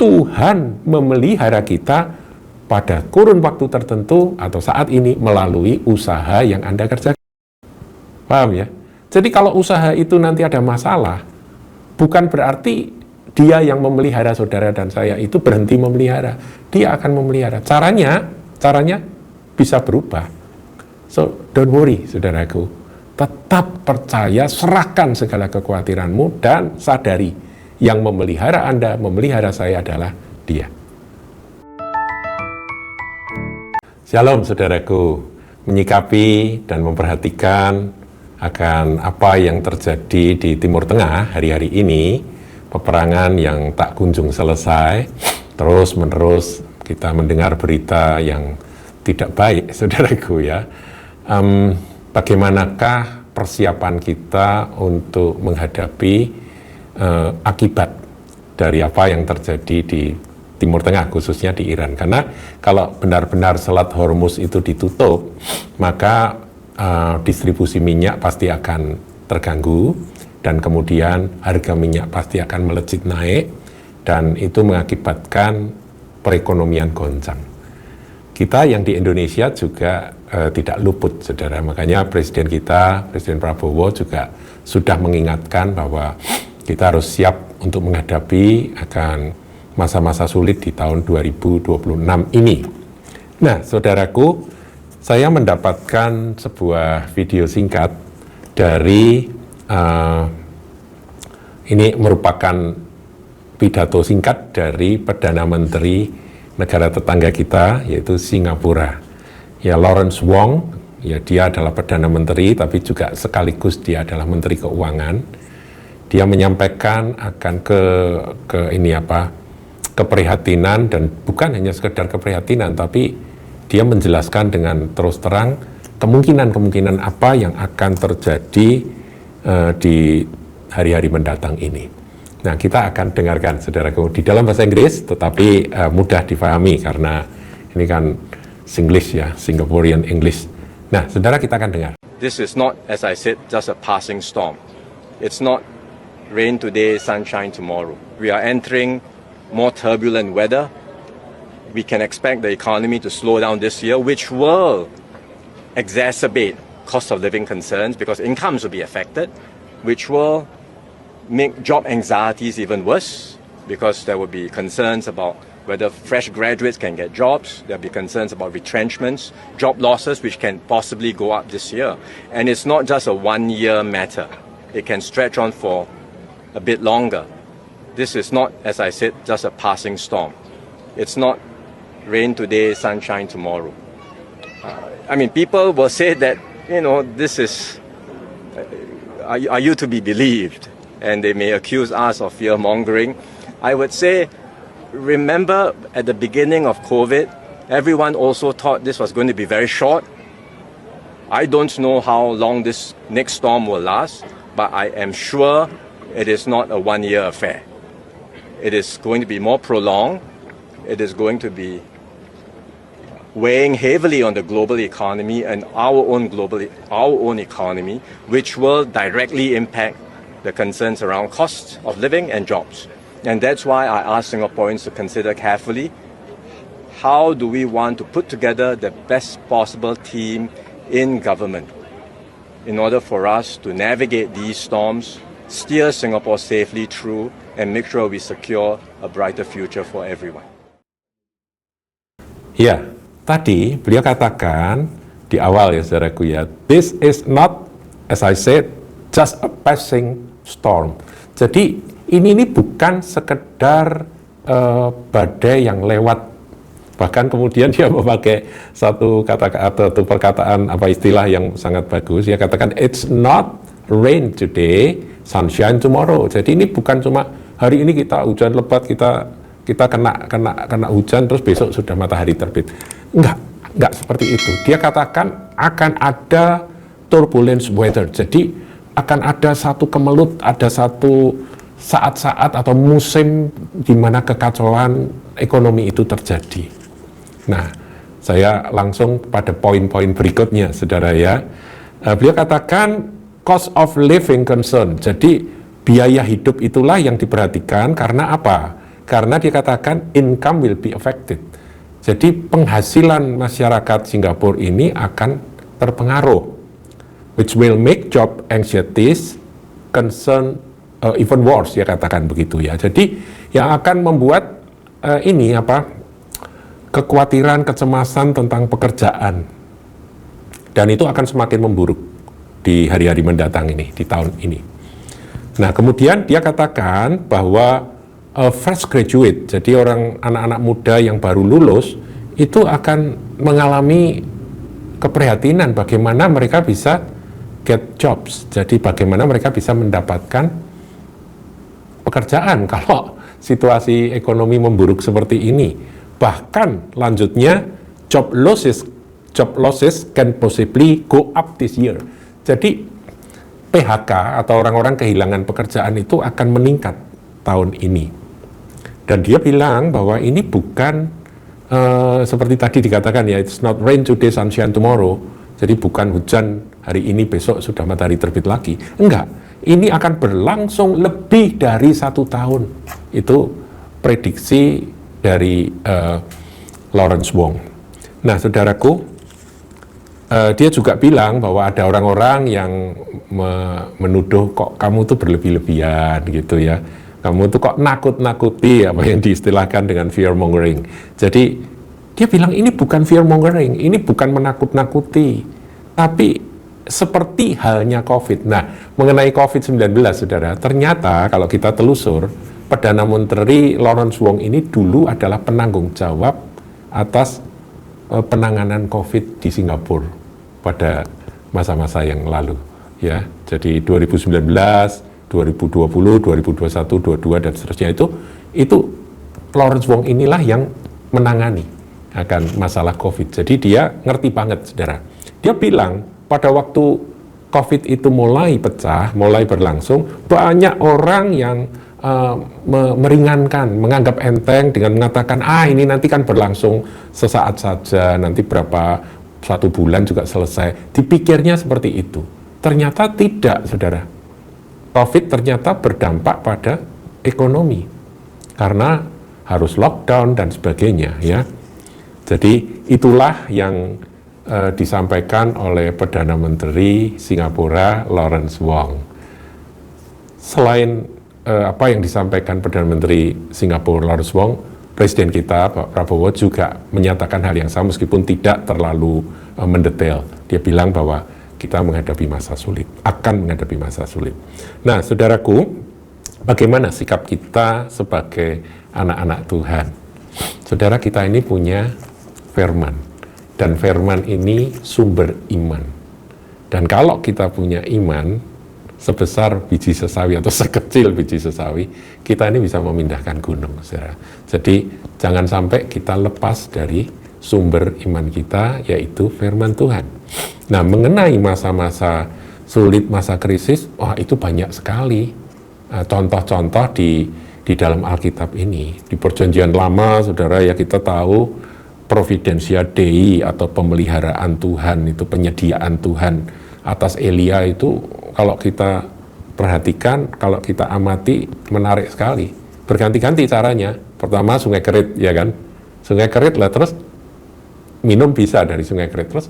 Tuhan memelihara kita pada kurun waktu tertentu atau saat ini melalui usaha yang Anda kerjakan. Paham ya? Jadi kalau usaha itu nanti ada masalah, bukan berarti dia yang memelihara saudara dan saya itu berhenti memelihara. Dia akan memelihara. Caranya bisa berubah. So, don't worry, saudaraku. Tetap percaya, serahkan segala kekhawatiranmu, dan sadari yang memelihara Anda, memelihara saya adalah Dia. Shalom, saudaraku. Menyikapi dan memperhatikan akan apa yang terjadi di Timur Tengah hari-hari ini, peperangan yang tak kunjung selesai, terus-menerus kita mendengar berita yang tidak baik, saudaraku ya. Bagaimanakah persiapan kita untuk menghadapi akibat dari apa yang terjadi di Timur Tengah, khususnya di Iran? Karena kalau benar-benar Selat Hormuz itu ditutup, maka distribusi minyak pasti akan terganggu, dan kemudian harga minyak pasti akan melejit naik, dan itu mengakibatkan perekonomian goncang. Kita yang di Indonesia juga tidak luput, saudara. Makanya Presiden kita, Presiden Prabowo juga sudah mengingatkan bahwa kita harus siap untuk menghadapi akan masa-masa sulit di tahun 2026 ini. Nah, saudaraku, saya mendapatkan sebuah video singkat dari ini merupakan pidato singkat dari Perdana Menteri negara tetangga kita, yaitu Singapura. Ya, Lawrence Wong, ya dia adalah Perdana Menteri, tapi juga sekaligus dia adalah Menteri Keuangan. Dia menyampaikan akan keprihatinan, dan bukan hanya sekedar keprihatinan, tapi dia menjelaskan dengan terus terang kemungkinan-kemungkinan apa yang akan terjadi di hari-hari mendatang ini. Nah, kita akan dengarkan, saudaraku, di dalam bahasa Inggris, tetapi mudah difahami karena ini kan Singlish ya, Singaporean English. Nah, saudara, kita akan dengar. This is not, as I said, just a passing storm. It's not rain today, sunshine tomorrow. We are entering more turbulent weather. We can expect the economy to slow down this year, which will exacerbate cost of living concerns because incomes will be affected, which will make job anxieties even worse because there will be concerns about whether fresh graduates can get jobs. There will be concerns about retrenchments, job losses, which can possibly go up this year. And it's not just a one-year matter. It can stretch on for a bit longer. This is not, as I said, just a passing storm. It's not rain today, sunshine tomorrow. People will say that, this is, are you to be believed? And they may accuse us of fear-mongering. I would say, remember at the beginning of COVID, everyone also thought this was going to be very short. I don't know how long this next storm will last, but I am sure it is not a one-year affair. It is going to be more prolonged. It is going to be weighing heavily on the global economy and our own economy, which will directly impact the concerns around cost of living and jobs. And that's why I ask Singaporeans to consider carefully, how do we want to put together the best possible team in government in order for us to navigate these storms, steer Singapore safely through, and make sure we secure a brighter future for everyone. Ya, tadi beliau katakan di awal ya, saudaraku ya, this is not, as I said, just a passing storm. Jadi ini bukan sekedar badai yang lewat. Bahkan kemudian dia memakai satu perkataan istilah yang sangat bagus. Dia katakan it's not rain today, sunshine tomorrow. Jadi ini bukan cuma hari ini kita hujan lebat, kita kena hujan terus besok sudah matahari terbit. Enggak seperti itu. Dia katakan akan ada turbulence weather. Jadi akan ada satu kemelut, ada satu saat-saat atau musim di mana kekacauan ekonomi itu terjadi. Nah, saya langsung pada poin-poin berikutnya, saudara ya. Beliau katakan cost of living concern. Jadi biaya hidup itulah yang diperhatikan. Karena apa? Karena dia katakan income will be affected. Jadi penghasilan masyarakat Singapura ini akan terpengaruh, which will make job anxieties concern even worse, dia katakan begitu ya. Jadi yang akan membuat kekhawatiran, kecemasan tentang pekerjaan, dan itu akan semakin memburuk di hari-hari mendatang ini, di tahun ini. Nah, kemudian dia katakan bahwa fresh graduate, jadi anak-anak muda yang baru lulus, itu akan mengalami keprihatinan bagaimana mereka bisa get jobs, jadi bagaimana mereka bisa mendapatkan pekerjaan kalau situasi ekonomi memburuk seperti ini. Bahkan lanjutnya job losses can possibly go up this year. Jadi PHK atau orang-orang kehilangan pekerjaan itu akan meningkat tahun ini. Dan dia bilang bahwa ini bukan seperti tadi dikatakan ya, it's not rain today, sunshine tomorrow. Jadi bukan hujan hari ini, besok sudah matahari terbit lagi. Enggak, ini akan berlangsung lebih dari 1 tahun. Itu prediksi dari Lawrence Wong. Nah, saudaraku, dia juga bilang bahwa ada orang-orang yang menuduh kok kamu tuh berlebih-lebihan gitu ya. Kamu tuh kok nakut-nakuti, apa yang diistilahkan dengan fear mongering. Jadi dia bilang ini bukan fear mongering, ini bukan menakut-nakuti, tapi seperti halnya COVID. Nah, mengenai COVID-19, saudara, ternyata kalau kita telusur, Perdana Menteri Lawrence Wong ini dulu adalah penanggung jawab atas penanganan COVID di Singapura pada masa-masa yang lalu. Ya, jadi 2019, 2020, 2021, 2022 dan seterusnya itu Lawrence Wong inilah yang menangani akan masalah COVID. Jadi dia ngerti banget, saudara. Dia bilang pada waktu COVID itu mulai pecah, mulai berlangsung, banyak orang yang meringankan, menganggap enteng dengan mengatakan, ini nanti kan berlangsung sesaat saja, nanti berapa 1 bulan juga selesai. Dipikirnya seperti itu. Ternyata tidak, saudara. COVID ternyata berdampak pada ekonomi karena harus lockdown dan sebagainya, ya. Jadi itulah yang disampaikan oleh Perdana Menteri Singapura Lawrence Wong. Selain apa yang disampaikan Perdana Menteri Singapura Lawrence Wong, Presiden kita Pak Prabowo juga menyatakan hal yang sama meskipun tidak terlalu mendetail. Dia bilang bahwa kita menghadapi masa sulit, akan menghadapi masa sulit. Nah, saudaraku, bagaimana sikap kita sebagai anak-anak Tuhan? Saudara, kita ini punya firman, dan firman ini sumber iman. Dan kalau kita punya iman sebesar biji sesawi atau sekecil biji sesawi, kita ini bisa memindahkan gunung, saudara. Jadi jangan sampai kita lepas dari sumber iman kita, yaitu firman Tuhan. Nah, mengenai masa-masa sulit, masa krisis, itu banyak sekali contoh-contoh di dalam Alkitab ini. Di Perjanjian Lama, saudara, ya kita tahu Providentia Dei atau pemeliharaan Tuhan, itu penyediaan Tuhan atas Elia itu, kalau kita perhatikan, kalau kita amati, menarik sekali. Berganti-ganti caranya. Pertama Sungai Kerit, ya kan? Sungai Kerit lah, terus minum bisa dari Sungai Kerit. Terus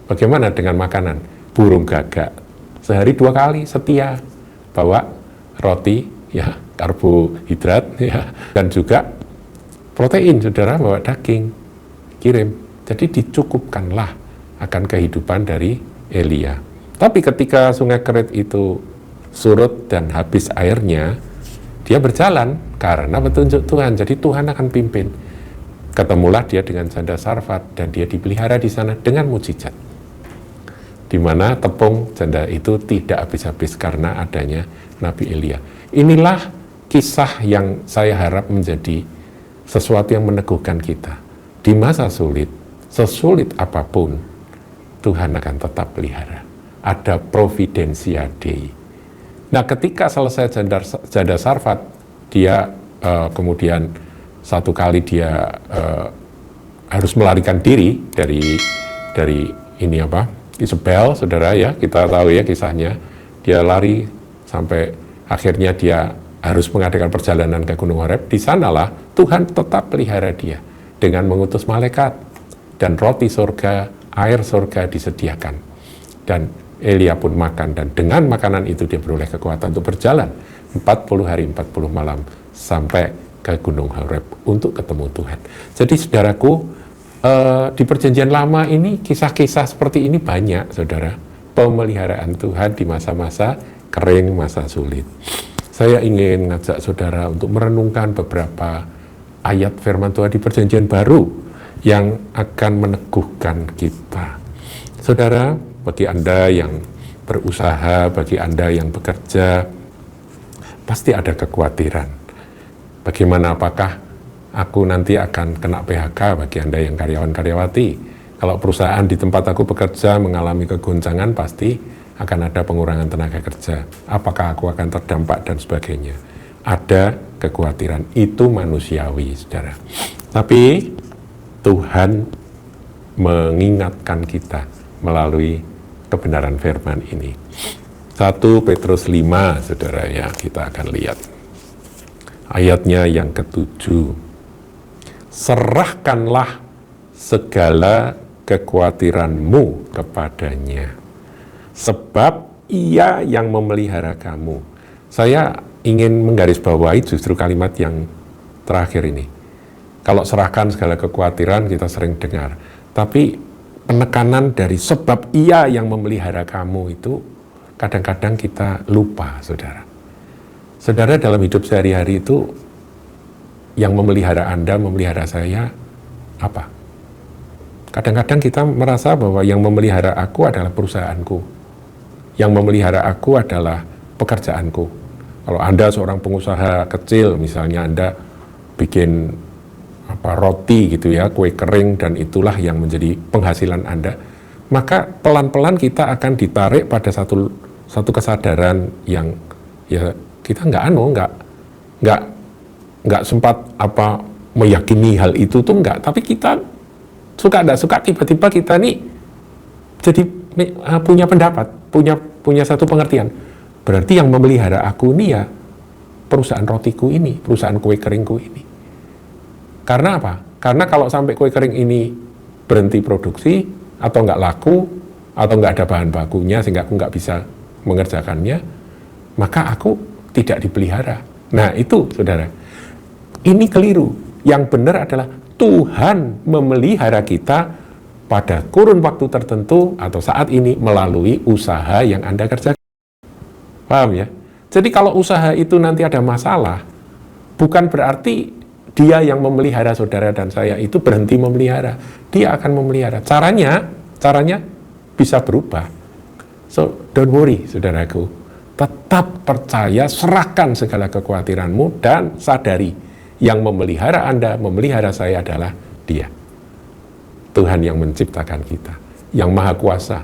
bagaimana dengan makanan? Burung gagak. Sehari 2 kali setia bawa roti, ya, karbohidrat, ya, dan juga protein, saudara, bawa daging, kirim. Jadi dicukupkanlah akan kehidupan dari Elia. Tapi ketika Sungai Kerit itu surut dan habis airnya, dia berjalan karena petunjuk Tuhan. Jadi Tuhan akan pimpin. Ketemulah dia dengan janda Sarfat dan dia dipelihara di sana dengan mukjizat. Di mana tepung janda itu tidak habis-habis karena adanya Nabi Elia. Inilah kisah yang saya harap menjadi sesuatu yang meneguhkan kita. Di masa sulit, sesulit apapun, Tuhan akan tetap pelihara. Ada Providentia Dei. Nah, ketika selesai janda Sarfat, dia kemudian satu kali dia harus melarikan diri dari ini Isabel, saudara, ya, kita tahu ya kisahnya. Dia lari sampai akhirnya dia harus mengadakan perjalanan ke Gunung Horeb, di sanalah Tuhan tetap pelihara dia dengan mengutus malaikat, dan roti surga, air surga disediakan. Dan Elia pun makan, dan dengan makanan itu dia beroleh kekuatan untuk berjalan 40 hari 40 malam sampai ke Gunung Horeb untuk ketemu Tuhan. Jadi saudaraku, di perjanjian lama ini kisah-kisah seperti ini banyak, saudara. Pemeliharaan Tuhan di masa-masa kering, masa sulit. Saya ingin ngajak saudara untuk merenungkan beberapa ayat firman Tuhan di perjanjian baru yang akan meneguhkan kita. Saudara, bagi Anda yang berusaha, bagi Anda yang bekerja, pasti ada kekhawatiran. Bagaimana, apakah aku nanti akan kena PHK bagi Anda yang karyawan-karyawati? Kalau perusahaan di tempat aku bekerja mengalami kegoncangan, pasti akan ada pengurangan tenaga kerja. Apakah aku akan terdampak dan sebagainya? Ada kekhawatiran, itu manusiawi, saudara. Tapi Tuhan mengingatkan kita melalui kebenaran firman ini. 1 Petrus 5, saudara, ya, kita akan lihat. Ayatnya yang ke-7. Serahkanlah segala kekhawatiranmu kepadanya, sebab ia yang memelihara kamu. Saya ingin menggarisbawahi justru kalimat yang terakhir ini. Kalau serahkan segala kekhawatiran, kita sering dengar. Tapi penekanan dari sebab ia yang memelihara kamu itu kadang-kadang kita lupa, saudara. Saudara, dalam hidup sehari-hari itu yang memelihara Anda, memelihara saya, apa? Kadang-kadang kita merasa bahwa yang memelihara aku adalah perusahaanku. Yang memelihara aku adalah pekerjaanku. Kalau Anda seorang pengusaha kecil, misalnya Anda bikin roti gitu ya, kue kering, dan itulah yang menjadi penghasilan Anda, maka pelan-pelan kita akan ditarik pada satu kesadaran yang ya kita nggak sempat meyakini hal itu tuh enggak, tapi kita suka nggak suka tiba-tiba kita nih jadi punya pendapat, punya satu pengertian. Berarti yang memelihara aku ini ya perusahaan rotiku ini, perusahaan kue keringku ini. Karena apa? Karena kalau sampai kue kering ini berhenti produksi, atau nggak laku, atau nggak ada bahan bakunya sehingga aku nggak bisa mengerjakannya, maka aku tidak dipelihara. Nah itu, saudara, ini keliru. Yang benar adalah Tuhan memelihara kita pada kurun waktu tertentu atau saat ini melalui usaha yang Anda kerjakan. Paham ya? Jadi kalau usaha itu nanti ada masalah, bukan berarti dia yang memelihara saudara dan saya itu berhenti memelihara. Dia akan memelihara. Caranya bisa berubah. So, don't worry, saudaraku. Tetap percaya, serahkan segala kekhawatiranmu, dan sadari yang memelihara Anda, memelihara saya adalah Dia. Tuhan yang menciptakan kita, yang maha kuasa,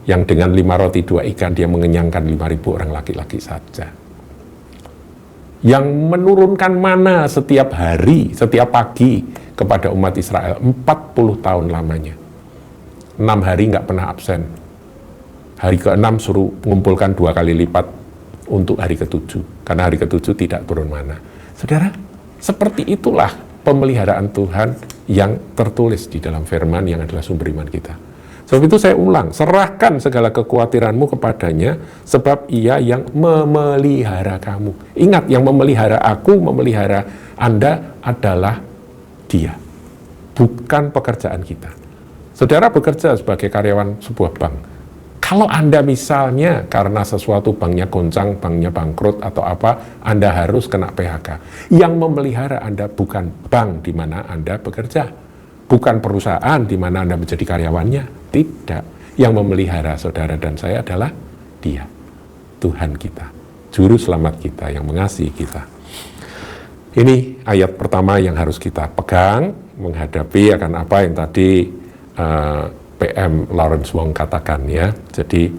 yang dengan 5 roti 2 ikan dia mengenyangkan 5.000 orang laki-laki saja. Yang menurunkan mana setiap hari, setiap pagi kepada umat Israel 40 tahun lamanya. 6 hari nggak pernah absen. Hari ke-6 suruh mengumpulkan 2 kali lipat untuk hari ke-7. Karena hari ke-7 tidak turun mana. Saudara, seperti itulah pemeliharaan Tuhan yang tertulis di dalam firman yang adalah sumber iman kita. Sebab itu saya ulang, serahkan segala kekhawatiranmu kepadanya, sebab ia yang memelihara kamu. Ingat, yang memelihara aku, memelihara Anda adalah Dia, bukan pekerjaan kita. Saudara bekerja sebagai karyawan sebuah bank. Kalau Anda misalnya karena sesuatu banknya goncang, banknya bangkrut atau apa, Anda harus kena PHK. Yang memelihara Anda bukan bank di mana Anda bekerja, bukan perusahaan di mana Anda menjadi karyawannya. Tidak. Yang memelihara saudara dan saya adalah Dia, Tuhan kita, Juru Selamat kita, yang mengasihi kita. Ini ayat pertama yang harus kita pegang menghadapi akan apa yang tadi PM Lawrence Wong katakan ya. Jadi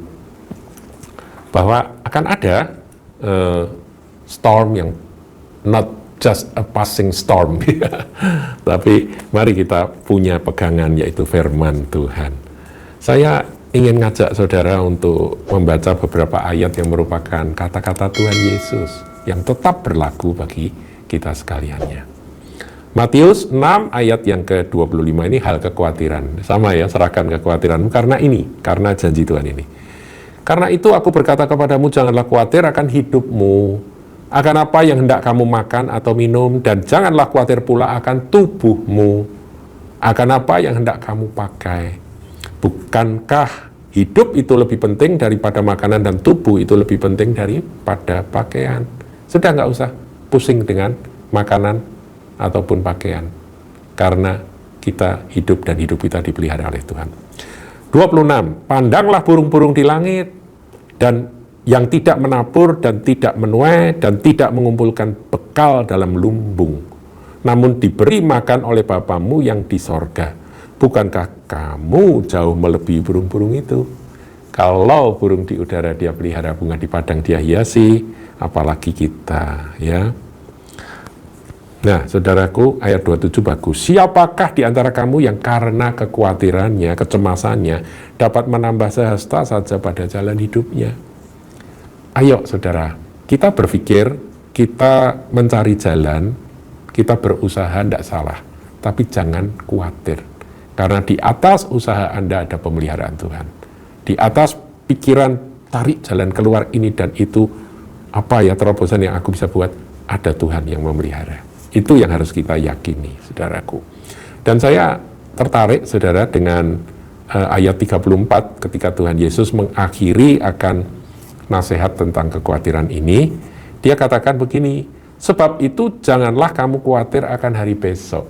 bahwa akan ada storm yang not just a passing storm, tapi mari kita punya pegangan, yaitu firman Tuhan. Saya ingin ngajak saudara untuk membaca beberapa ayat yang merupakan kata-kata Tuhan Yesus yang tetap berlaku bagi kita sekaliannya. Matius 6 ayat yang ke-25 ini hal kekhawatiran. Sama ya, serahkan kekhawatiranmu karena ini, karena janji Tuhan ini. Karena itu aku berkata kepadamu, janganlah khawatir akan hidupmu, akan apa yang hendak kamu makan atau minum, dan janganlah khawatir pula akan tubuhmu, akan apa yang hendak kamu pakai. Bukankah hidup itu lebih penting daripada makanan dan tubuh itu lebih penting daripada pakaian? Sudah nggak usah pusing dengan makanan ataupun pakaian, karena kita hidup dan hidup kita dipelihara oleh Tuhan. 26. Pandanglah burung-burung di langit, dan yang tidak menabur dan tidak menuai dan tidak mengumpulkan bekal dalam lumbung, namun diberi makan oleh Bapamu yang di sorga. Bukankah kamu jauh melebihi burung-burung itu? Kalau burung di udara dia pelihara, bunga di padang dia hiasi, apalagi kita, ya. Nah, saudaraku, ayat 27 bagus. Siapakah di antara kamu yang karena kekhawatirannya, kecemasannya, dapat menambah sehasta saja pada jalan hidupnya? Ayo, saudara, kita berpikir, kita mencari jalan, kita berusaha, tidak salah. Tapi jangan khawatir. Karena di atas usaha Anda ada pemeliharaan Tuhan. Di atas pikiran, tarik jalan keluar ini dan itu, apa ya terobosan yang aku bisa buat, ada Tuhan yang memelihara. Itu yang harus kita yakini, saudaraku. Dan saya tertarik, saudara, dengan ayat 34 ketika Tuhan Yesus mengakhiri akan nasihat tentang kekhawatiran ini. Dia katakan begini, sebab itu janganlah kamu khawatir akan hari besok,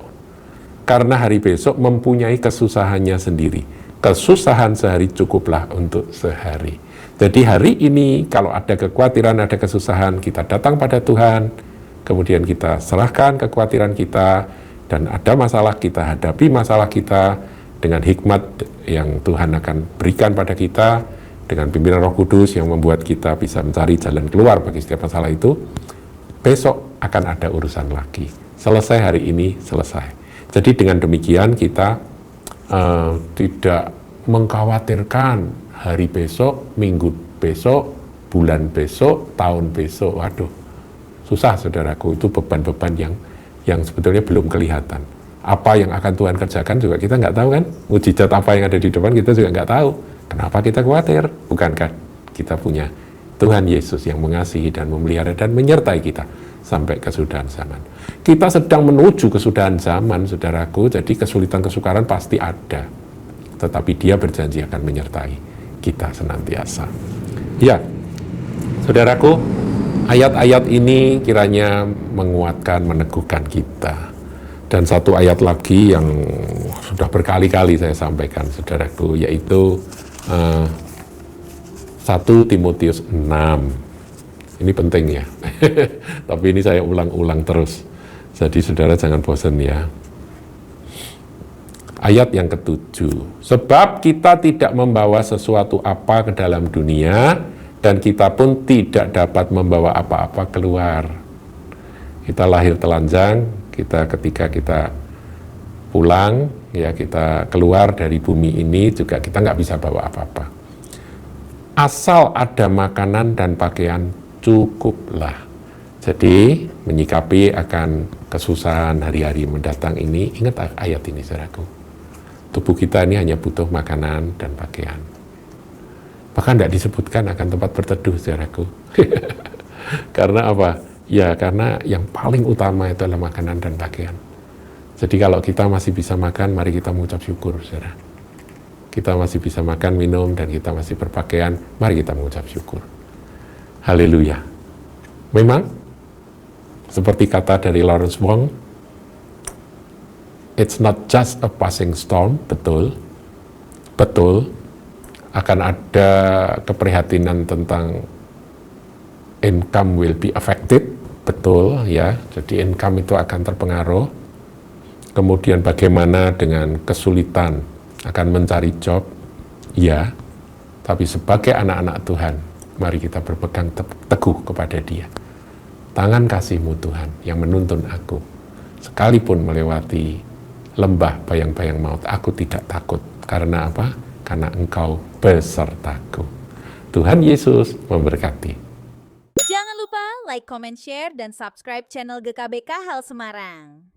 karena hari besok mempunyai kesusahannya sendiri. Kesusahan sehari cukuplah untuk sehari. Jadi hari ini kalau ada kekhawatiran, ada kesusahan, kita datang pada Tuhan, kemudian kita serahkan kekhawatiran kita, dan ada masalah kita hadapi masalah kita dengan hikmat yang Tuhan akan berikan pada kita, dengan pimpinan Roh Kudus yang membuat kita bisa mencari jalan keluar bagi setiap masalah itu. Besok akan ada urusan lagi. Selesai hari ini, selesai. Jadi dengan demikian kita tidak mengkhawatirkan hari besok, minggu besok, bulan besok, tahun besok. Waduh, susah, saudaraku. Itu beban-beban yang sebetulnya belum kelihatan. Apa yang akan Tuhan kerjakan juga kita nggak tahu kan. Mujizat apa yang ada di depan kita juga nggak tahu. Kenapa kita khawatir? Bukankah kita punya Tuhan Yesus yang mengasihi dan memelihara dan menyertai kita sampai kesudahan zaman. Kita sedang menuju kesudahan zaman, saudaraku. Jadi kesulitan kesukaran pasti ada. Tetapi Dia berjanji akan menyertai kita senantiasa. Ya, saudaraku, ayat-ayat ini kiranya menguatkan, meneguhkan kita. Dan satu ayat lagi yang sudah berkali-kali saya sampaikan, saudaraku, yaitu 1 Timotius 6. Ini penting ya. Tapi ini saya ulang-ulang terus. Jadi saudara jangan bosan ya. Ayat yang ke-7. Sebab kita tidak membawa sesuatu apa ke dalam dunia, dan kita pun tidak dapat membawa apa-apa keluar. Kita lahir telanjang, ketika kita pulang, ya kita keluar dari bumi ini juga kita nggak bisa bawa apa-apa. Asal ada makanan dan pakaian cukuplah. Jadi menyikapi akan kesusahan hari-hari mendatang ini, ingat ayat ini, saudaraku. Tubuh kita ini hanya butuh makanan dan pakaian. Bahkan tidak disebutkan akan tempat berteduh, saudaraku. Karena apa? Ya karena yang paling utama itu adalah makanan dan pakaian. Jadi kalau kita masih bisa makan, mari kita mengucap syukur, saudara. Kita masih bisa makan, minum, dan kita masih berpakaian, mari kita mengucap syukur. Haleluya. Memang, seperti kata dari Lawrence Wong, it's not just a passing storm, betul, akan ada keprihatinan tentang income will be affected, betul ya, jadi income itu akan terpengaruh. Kemudian bagaimana dengan kesulitan akan mencari job, ya, tapi sebagai anak-anak Tuhan, mari kita berpegang teguh kepada Dia. Tangan kasih-Mu Tuhan yang menuntun aku, sekalipun melewati lembah bayang-bayang maut, aku tidak takut. Karena apa? Karena Engkau besertaku. Tuhan Yesus memberkati. Jangan lupa like, comment, share, dan subscribe channel GKBK Hal Semarang.